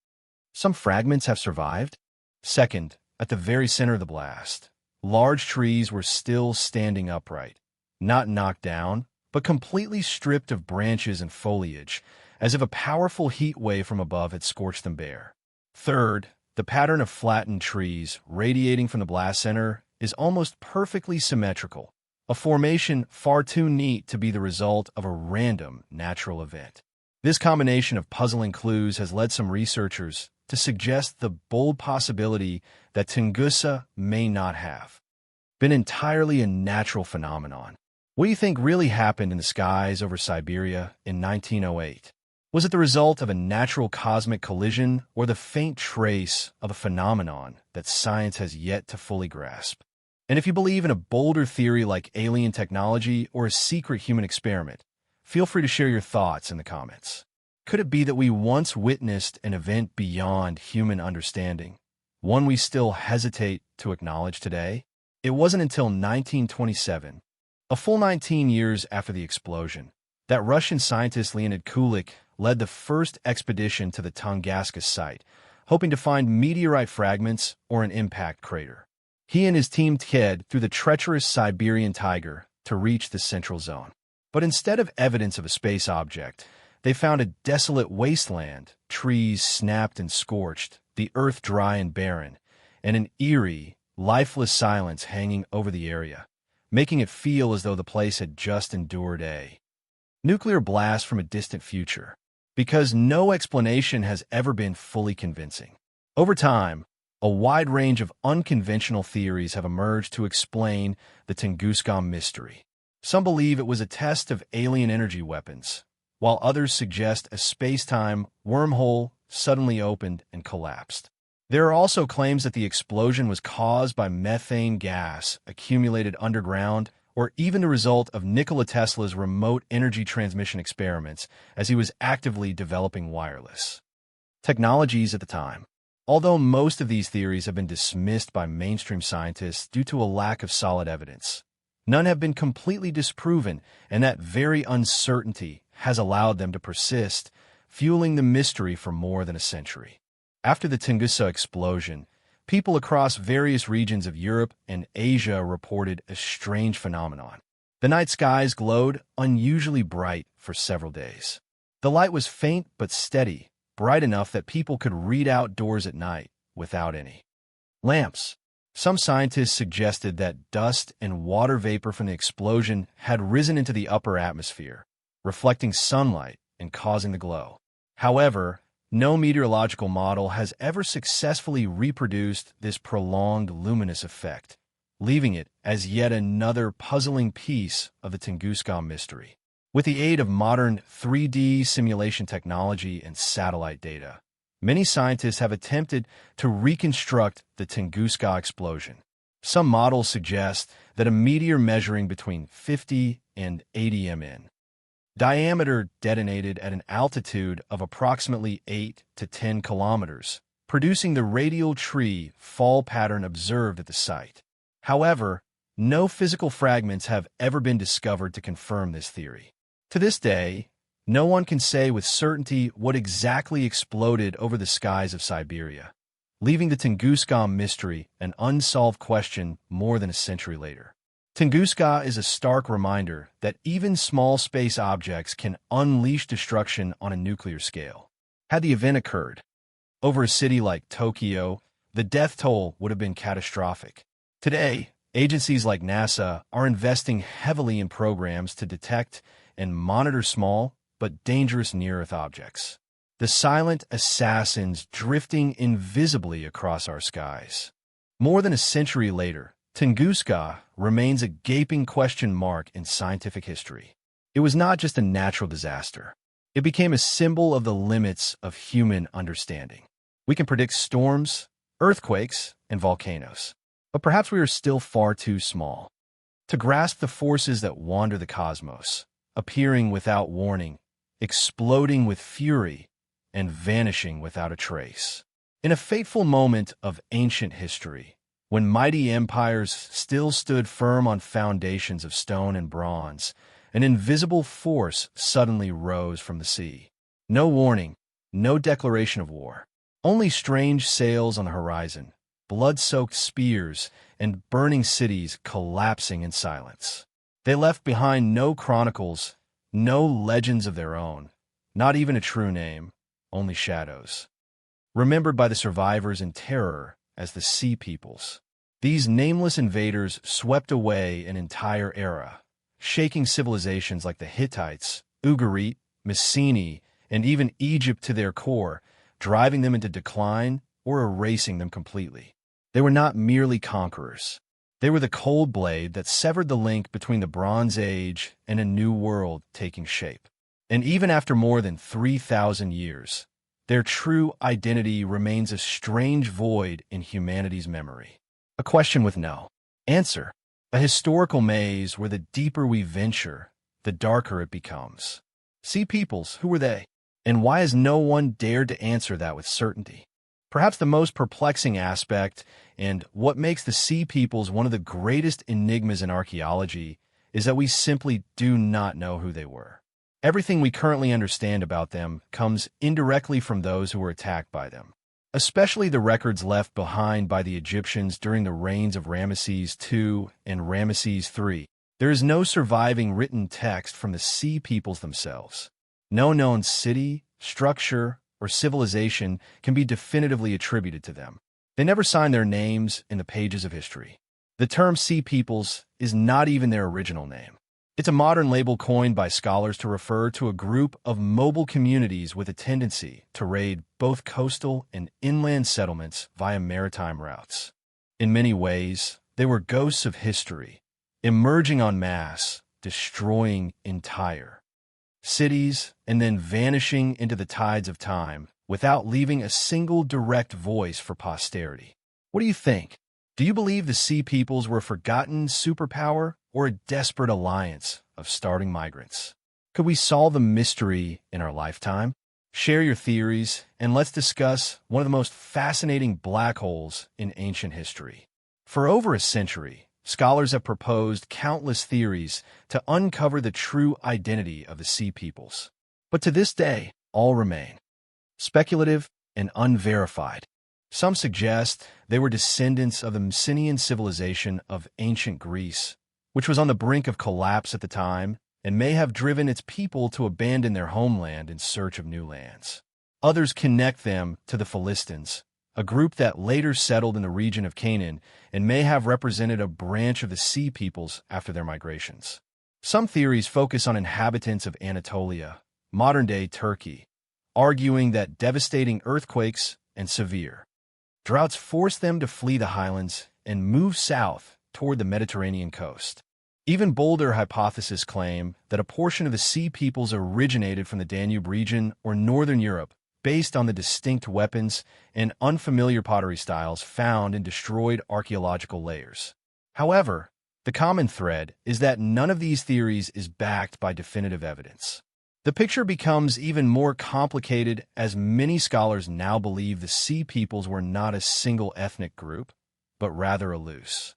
some fragments have survived? Second, at the very center of the blast, large trees were still standing upright, not knocked down, but completely stripped of branches and foliage, as if a powerful heat wave from above had scorched them bare. Third, the pattern of flattened trees radiating from the blast center is almost perfectly symmetrical, a formation far too neat to be the result of a random natural event. This combination of puzzling clues has led some researchers to suggest the bold possibility that Tunguska may not have been entirely a natural phenomenon. What do you think really happened in the skies over Siberia in 1908? Was it the result of a natural cosmic collision or the faint trace of a phenomenon that science has yet to fully grasp? And if you believe in a bolder theory like alien technology or a secret human experiment, feel free to share your thoughts in the comments. Could it be that we once witnessed an event beyond human understanding, one we still hesitate to acknowledge today? It wasn't until 1927, a full 19 years after the explosion, that Russian scientist Leonid Kulik led the first expedition to the Tunguska site, hoping to find meteorite fragments or an impact crater. He and his team headed through the treacherous Siberian taiga to reach the central zone. But instead of evidence of a space object, they found a desolate wasteland, trees snapped and scorched, the earth dry and barren, and an eerie, lifeless silence hanging over the area. making it feel as though the place had just endured a nuclear blast from a distant future, because no explanation has ever been fully convincing. Over time, a wide range of unconventional theories have emerged to explain the Tunguska mystery. Some believe it was a test of alien energy weapons, while others suggest a space-time wormhole suddenly opened and collapsed. There are also claims that the explosion was caused by methane gas accumulated underground, or even the result of Nikola Tesla's remote energy transmission experiments as he was actively developing wireless technologies at the time. Although most of these theories have been dismissed by mainstream scientists due to a lack of solid evidence, none have been completely disproven, and that very uncertainty has allowed them to persist, fueling the mystery for more than a century. After the Tunguska explosion, people across various regions of Europe and Asia reported a strange phenomenon. The night skies glowed unusually bright for several days. The light was faint but steady, bright enough that people could read outdoors at night without any lamps. Some scientists suggested that dust and water vapor from the explosion had risen into the upper atmosphere, reflecting sunlight and causing the glow. However, no meteorological model has ever successfully reproduced this prolonged luminous effect, leaving it as yet another puzzling piece of the Tunguska mystery. With the aid of modern 3D simulation technology and satellite data, many scientists have attempted to reconstruct the Tunguska explosion. Some models suggest that a meteor measuring between 50 and 80 mn diameter detonated at an altitude of approximately 8 to 10 kilometers, producing the radial tree fall pattern observed at the site. However, no physical fragments have ever been discovered to confirm this theory. To this day, no one can say with certainty what exactly exploded over the skies of Siberia, leaving the Tunguska mystery an unsolved question more than a century later. Tunguska is a stark reminder that even small space objects can unleash destruction on a nuclear scale. Had the event occurred over a city like Tokyo, the death toll would have been catastrophic. Today, agencies like NASA are investing heavily in programs to detect and monitor small but dangerous near-Earth objects, the silent assassins drifting invisibly across our skies. More than a century later, Tunguska remains a gaping question mark in scientific history. It was not just a natural disaster. It became a symbol of the limits of human understanding. We can predict storms, earthquakes, and volcanoes, but perhaps we are still far too small to grasp the forces that wander the cosmos, appearing without warning, exploding with fury, and vanishing without a trace. In a fateful moment of ancient history, when mighty empires still stood firm on foundations of stone and bronze, an invisible force suddenly rose from the sea. No warning, no declaration of war, only strange sails on the horizon, blood-soaked spears, and burning cities collapsing in silence. They left behind no chronicles, no legends of their own, not even a true name, only shadows, remembered by the survivors in terror as the Sea Peoples. These nameless invaders swept away an entire era, shaking civilizations like the Hittites, Ugarit, Mycenae, and even Egypt to their core, driving them into decline or erasing them completely. They were not merely conquerors. They were the cold blade that severed the link between the Bronze Age and a new world taking shape. And even after more than 3,000 years, their true identity remains a strange void in humanity's memory. A question with no answer. A historical maze where the deeper we venture, the darker it becomes. Sea Peoples, who were they? And why has no one dared to answer that with certainty? Perhaps the most perplexing aspect, and what makes the Sea Peoples one of the greatest enigmas in archaeology, is that we simply do not know who they were. Everything we currently understand about them comes indirectly from those who were attacked by them, especially the records left behind by the Egyptians during the reigns of Ramesses II and Ramesses III. There is no surviving written text from the Sea Peoples themselves. No known city, structure, or civilization can be definitively attributed to them. They never signed their names in the pages of history. The term Sea Peoples is not even their original name. It's a modern label coined by scholars to refer to a group of mobile communities with a tendency to raid both coastal and inland settlements via maritime routes. In many ways, they were ghosts of history, emerging en masse, destroying entire cities, and then vanishing into the tides of time without leaving a single direct voice for posterity. What do you think? Do you believe the Sea Peoples were a forgotten superpower or a desperate alliance of starting migrants? Could we solve the mystery in our lifetime? Share your theories, and let's discuss one of the most fascinating black holes in ancient history. For over a century, scholars have proposed countless theories to uncover the true identity of the Sea Peoples. But to this day, all remain speculative and unverified. Some suggest they were descendants of the Mycenaean civilization of ancient Greece, which was on the brink of collapse at the time and may have driven its people to abandon their homeland in search of new lands. Others connect them to the Philistines, a group that later settled in the region of Canaan and may have represented a branch of the Sea Peoples after their migrations. Some theories focus on inhabitants of Anatolia, modern-day Turkey, arguing that devastating earthquakes and severe droughts forced them to flee the highlands and move south toward the Mediterranean coast. Even bolder hypotheses claim that a portion of the Sea Peoples originated from the Danube region or northern Europe, based on the distinct weapons and unfamiliar pottery styles found in destroyed archaeological layers. However, the common thread is that none of these theories is backed by definitive evidence. The picture becomes even more complicated as many scholars now believe the Sea Peoples were not a single ethnic group, but rather a loose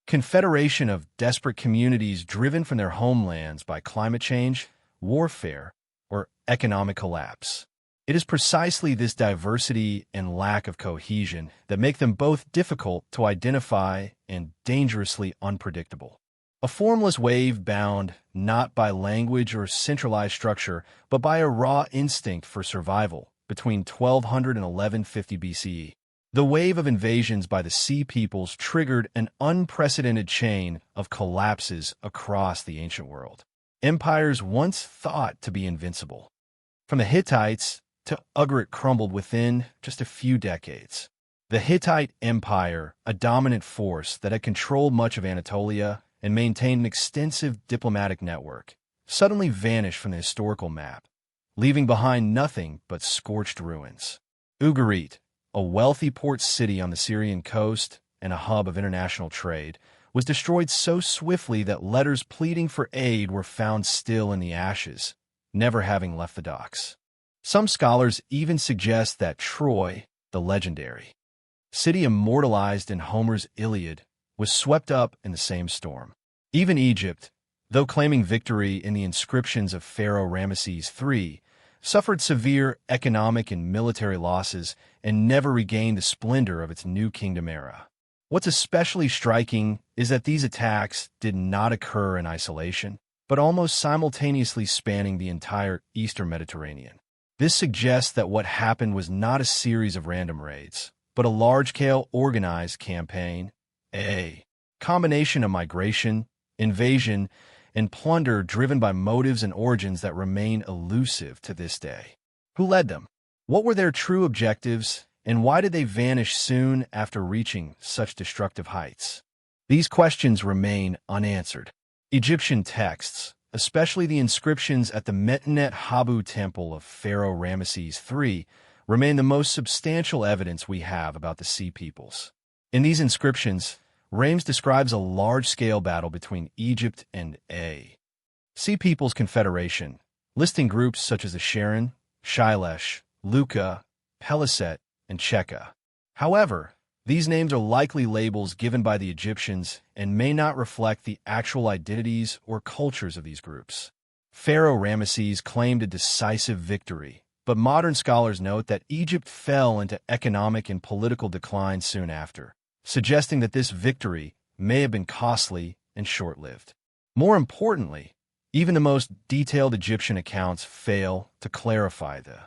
confederation of desperate communities driven from their homelands by climate change, warfare, or economic collapse. It is precisely this diversity and lack of cohesion that make them both difficult to identify and dangerously unpredictable. A formless wave bound not by language or centralized structure, but by a raw instinct for survival between 1200 and 1150 BCE. The wave of invasions by the Sea Peoples triggered an unprecedented chain of collapses across the ancient world. Empires once thought to be invincible, from the Hittites to Ugarit, crumbled within just a few decades. The Hittite Empire, a dominant force that had controlled much of Anatolia and maintained an extensive diplomatic network, suddenly vanished from the historical map, leaving behind nothing but scorched ruins. Ugarit, a wealthy port city on the Syrian coast and a hub of international trade, was destroyed so swiftly that letters pleading for aid were found still in the ashes, never having left the docks. Some scholars even suggest that Troy, the legendary city immortalized in Homer's Iliad, was swept up in the same storm. Even Egypt, though claiming victory in the inscriptions of Pharaoh Ramesses III, suffered severe economic and military losses and never regained the splendor of its new kingdom era. What's especially striking is that these attacks did not occur in isolation, but almost simultaneously spanning the entire eastern Mediterranean. This suggests that what happened was not a series of random raids, but a large-scale organized campaign, a combination of migration, invasion, and plunder driven by motives and origins that remain elusive to this day. Who led them? What were their true objectives, and why did they vanish soon after reaching such destructive heights? These questions remain unanswered. Egyptian texts, especially the inscriptions at the Medinet Habu temple of Pharaoh Ramesses III, remain the most substantial evidence we have about the Sea Peoples. In these inscriptions, Rames describes a large-scale battle between Egypt and a Sea Peoples confederation, listing groups such as the Sharon, Shilesh, Luka, Peliset, and Cheka. However, these names are likely labels given by the Egyptians and may not reflect the actual identities or cultures of these groups. Pharaoh Ramesses claimed a decisive victory, but modern scholars note that Egypt fell into economic and political decline soon after, suggesting that this victory may have been costly and short-lived. More importantly, even the most detailed Egyptian accounts fail to clarify the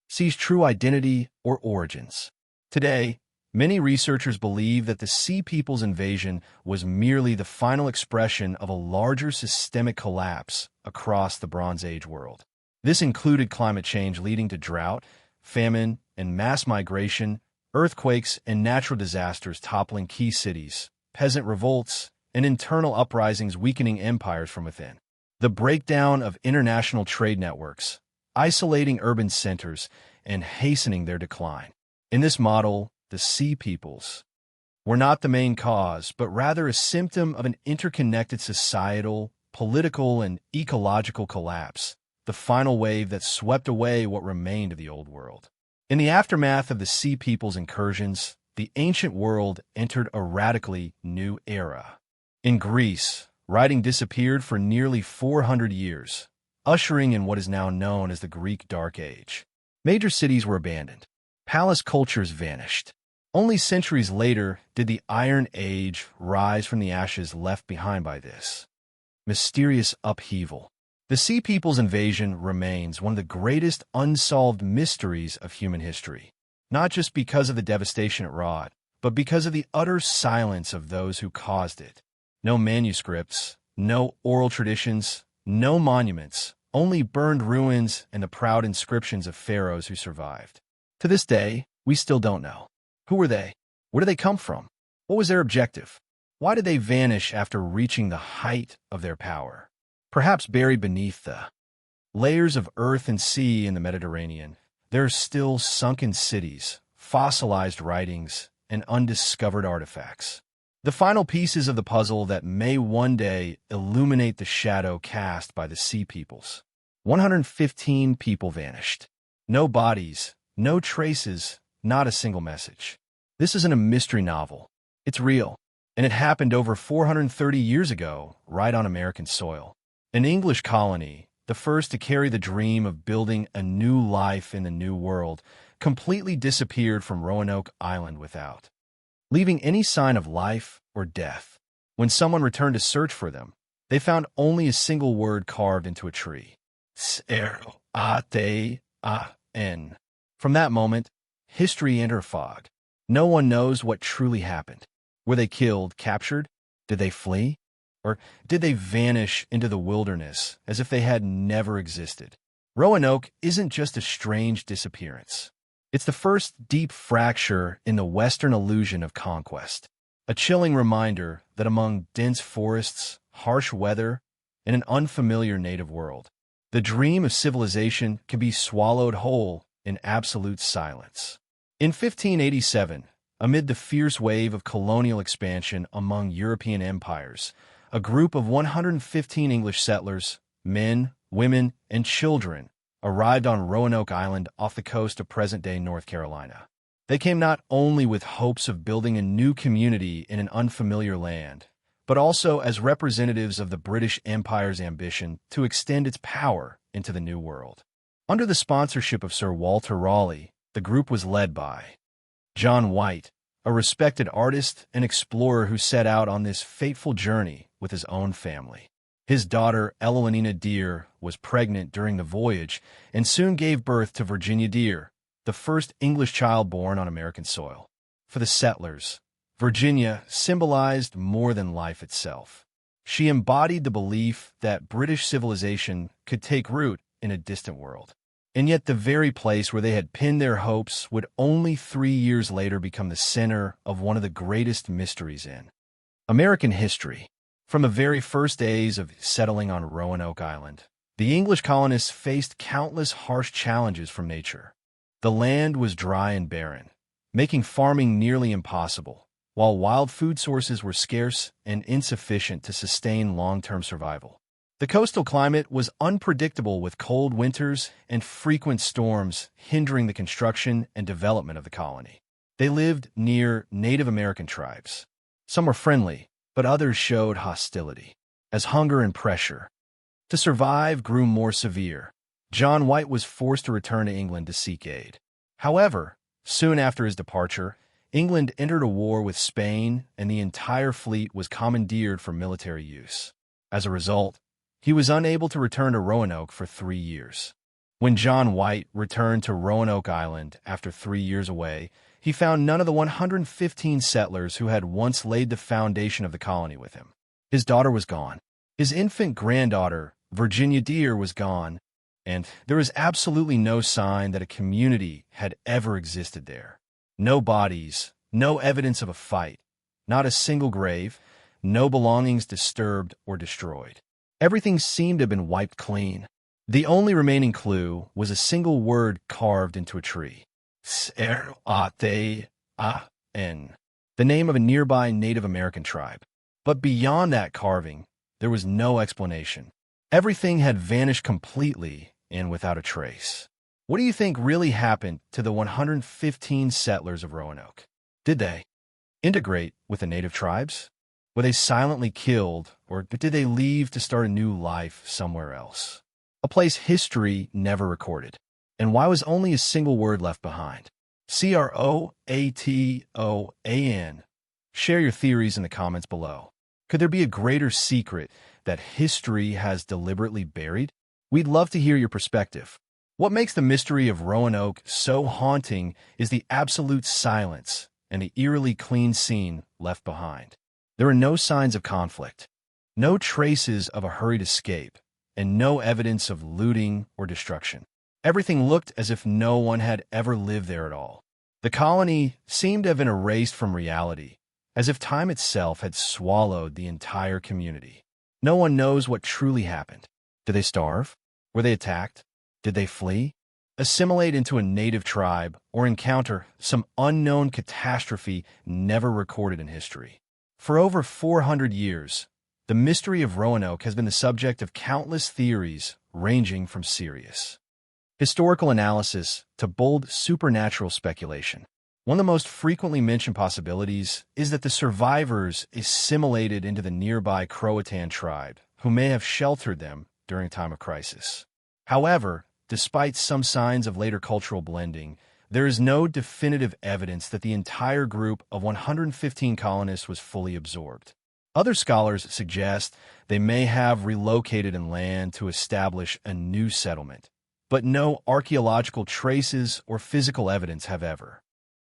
Sea's true identity or origins. Today, Many researchers believe that the Sea People's invasion was merely the final expression of a larger systemic collapse across the Bronze Age world. This included climate change leading to drought, famine, and mass migration, earthquakes and natural disasters toppling key cities, peasant revolts, and internal uprisings weakening empires from within. The breakdown of international trade networks, isolating urban centers, and hastening their decline. In this model, the Sea Peoples were not the main cause, but rather a symptom of an interconnected societal, political, and ecological collapse, the final wave that swept away what remained of the Old World. In the aftermath of the Sea People's incursions, the ancient world entered a radically new era. In Greece, writing disappeared for nearly 400 years, ushering in what is now known as the Greek Dark Age. Major cities were abandoned. Palace cultures vanished. Only centuries later did the Iron Age rise from the ashes left behind by this mysterious upheaval. The Sea People's invasion remains one of the greatest unsolved mysteries of human history, not just because of the devastation it wrought, but because of the utter silence of those who caused it. No manuscripts, no oral traditions, no monuments, only burned ruins and the proud inscriptions of pharaohs who survived. To this day, we still don't know. Who were they? Where did they come from? What was their objective? Why did they vanish after reaching the height of their power? Perhaps buried beneath the layers of earth and sea in the Mediterranean, there are still sunken cities, fossilized writings, and undiscovered artifacts. The final pieces of the puzzle that may one day illuminate the shadow cast by the Sea Peoples. 115 people vanished. No bodies, no traces, not a single message. This isn't a mystery novel. It's real, and it happened over 430 years ago, right on American soil. An English colony, the first to carry the dream of building a new life in the New World, completely disappeared from Roanoke Island without leaving any sign of life or death. When someone returned to search for them, they found only a single word carved into a tree. S-R-A-T-A-N. From that moment, history entered a fog. No one knows what truly happened. Were they killed, captured? Did they flee? Or did they vanish into the wilderness as if they had never existed? Roanoke isn't just a strange disappearance. It's the first deep fracture in the Western illusion of conquest, a chilling reminder that among dense forests, harsh weather, and an unfamiliar native world, the dream of civilization can be swallowed whole in absolute silence. In 1587, amid the fierce wave of colonial expansion among European empires, a group of 115 English settlers, men, women, and children, arrived on Roanoke Island off the coast of present-day North Carolina. They came not only with hopes of building a new community in an unfamiliar land, but also as representatives of the British Empire's ambition to extend its power into the New World. Under the sponsorship of Sir Walter Raleigh, the group was led by John White, a respected artist and explorer who set out on this fateful journey with his own family. His daughter, Eloanina Deer, was pregnant during the voyage and soon gave birth to Virginia Deer, the first English child born on American soil. For the settlers, Virginia symbolized more than life itself. She embodied the belief that British civilization could take root in a distant world. And yet the very place where they had pinned their hopes would only 3 years later become the center of one of the greatest mysteries in American history. From the very first days of settling on Roanoke Island, the English colonists faced countless harsh challenges from nature. The land was dry and barren, making farming nearly impossible, while wild food sources were scarce and insufficient to sustain long-term survival. The coastal climate was unpredictable, with cold winters and frequent storms hindering the construction and development of the colony. They lived near Native American tribes. Some were friendly, but others showed hostility, as hunger and pressure to survive grew more severe. John White was forced to return to England to seek aid. However, soon after his departure, England entered a war with Spain, and the entire fleet was commandeered for military use. As a result, he was unable to return to Roanoke for 3 years. When John White returned to Roanoke Island after 3 years away, he found none of the 115 settlers who had once laid the foundation of the colony with him. His daughter was gone. His infant granddaughter, Virginia Deer, was gone, and there was absolutely no sign that a community had ever existed there. No bodies, no evidence of a fight, not a single grave, no belongings disturbed or destroyed. Everything seemed to have been wiped clean. The only remaining clue was a single word carved into a tree. S-R-A-T-A-N, the name of a nearby Native American tribe. But beyond that carving, there was no explanation. Everything had vanished completely and without a trace. What do you think really happened to the 115 settlers of Roanoke? Did they integrate with the native tribes? Were they silently killed, or did they leave to start a new life somewhere else? A place history never recorded. And why was only a single word left behind? Croatan. Share your theories in the comments below. Could there be a greater secret that history has deliberately buried? We'd love to hear your perspective. What makes the mystery of Roanoke so haunting is the absolute silence and the eerily clean scene left behind. There are no signs of conflict, no traces of a hurried escape, and no evidence of looting or destruction. Everything looked as if no one had ever lived there at all. The colony seemed to have been erased from reality, as if time itself had swallowed the entire community. No one knows what truly happened. Did they starve? Were they attacked? Did they flee, assimilate into a native tribe, or encounter some unknown catastrophe never recorded in history? For over 400 years, the mystery of Roanoke has been the subject of countless theories ranging from serious historical analysis to bold supernatural speculation. One of the most frequently mentioned possibilities is that the survivors assimilated into the nearby Croatan tribe, who may have sheltered them during a time of crisis. However, despite some signs of later cultural blending, there is no definitive evidence that the entire group of 115 colonists was fully absorbed. Other scholars suggest they may have relocated inland to establish a new settlement, but no archaeological traces or physical evidence have ever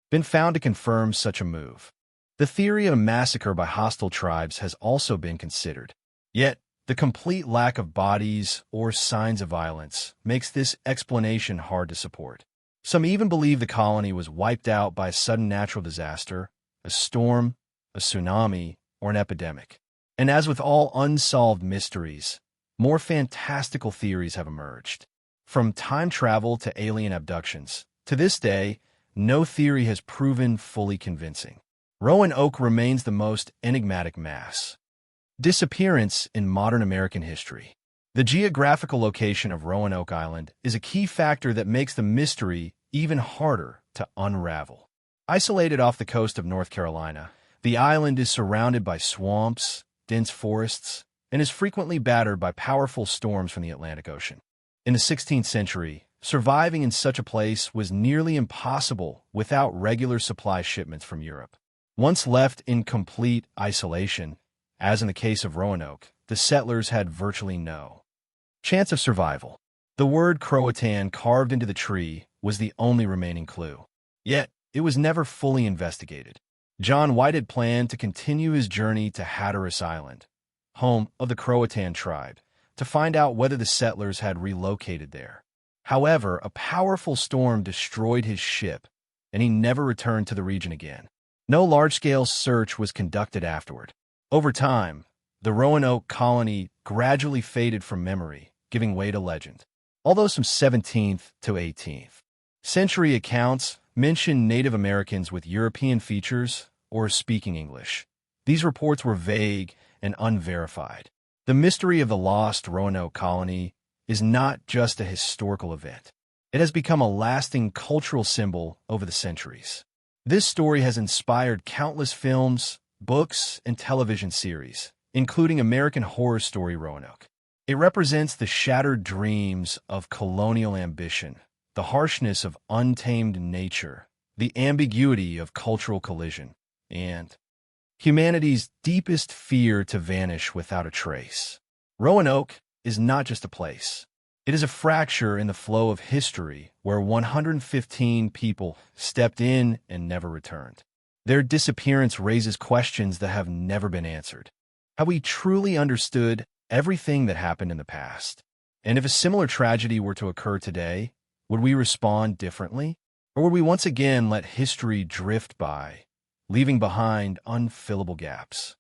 been found to confirm such a move. The theory of a massacre by hostile tribes has also been considered. Yet, the complete lack of bodies or signs of violence makes this explanation hard to support. Some even believe the colony was wiped out by a sudden natural disaster, a storm, a tsunami, or an epidemic. And as with all unsolved mysteries, more fantastical theories have emerged. From time travel to alien abductions, to this day, no theory has proven fully convincing. Roanoke remains the most enigmatic mass disappearance in modern American history. The geographical location of Roanoke Island is a key factor that makes the mystery even harder to unravel. Isolated off the coast of North Carolina, the island is surrounded by swamps, dense forests, and is frequently battered by powerful storms from the Atlantic Ocean. In the 16th century, surviving in such a place was nearly impossible without regular supply shipments from Europe. Once left in complete isolation, as in the case of Roanoke, the settlers had virtually no chance of survival. The word Croatan carved into the tree was the only remaining clue. Yet, it was never fully investigated. John White had planned to continue his journey to Hatteras Island, home of the Croatan tribe, to find out whether the settlers had relocated there. However, a powerful storm destroyed his ship, and he never returned to the region again. No large-scale search was conducted afterward. Over time, the Roanoke colony gradually faded from memory, giving way to legend. Although some 17th to 18th century accounts mention Native Americans with European features or speaking English, these reports were vague and unverified. The mystery of the lost Roanoke colony is not just a historical event. It has become a lasting cultural symbol over the centuries. This story has inspired countless films, books, and television series, including American Horror Story Roanoke. It represents the shattered dreams of colonial ambition, the harshness of untamed nature, the ambiguity of cultural collision, and humanity's deepest fear to vanish without a trace. Roanoke is not just a place. It is a fracture in the flow of history where 115 people stepped in and never returned. Their disappearance raises questions that have never been answered. Have we truly understood everything that happened in the past? And if a similar tragedy were to occur today, would we respond differently? Or would we once again let history drift by, leaving behind unfillable gaps?